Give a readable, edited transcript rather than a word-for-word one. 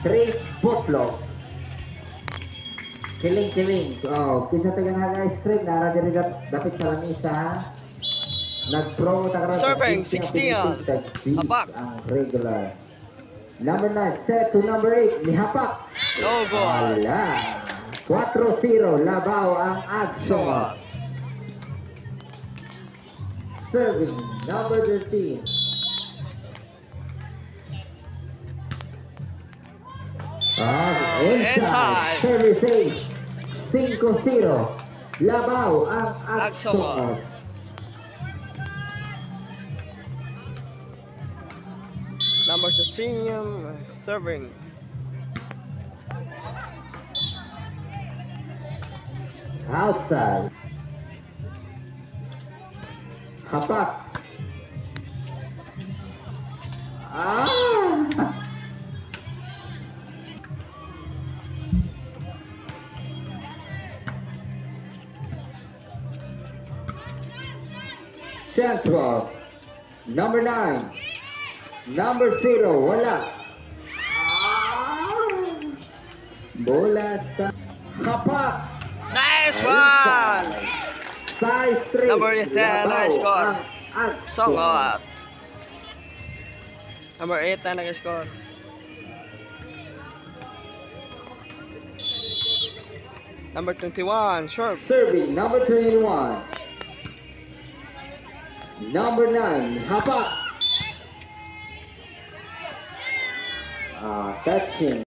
Tris Botlog. Kiling-kiling. Oh, kinsa tagang haga ice cream nara diri dapat sa lamisa. Nag-promote ang Serving 16 hapak ang regular. Number 9 set to number 8 ni hapak. No goal. Wala. 4-0 labaw ang Agsongot. Serving number 13. Inside. Service ace. 5-0. Labaw ang Agsongot. Number 13 serving. Outside. Hapak. Chance ball. Number 9. Number 0. Wala. Bola sa hapak. Nice one! Size 3. Number 10 na score. Songot. Number 8 na nag-score. Number 21, short. Serving number 21. Number 9, hapak. Touching.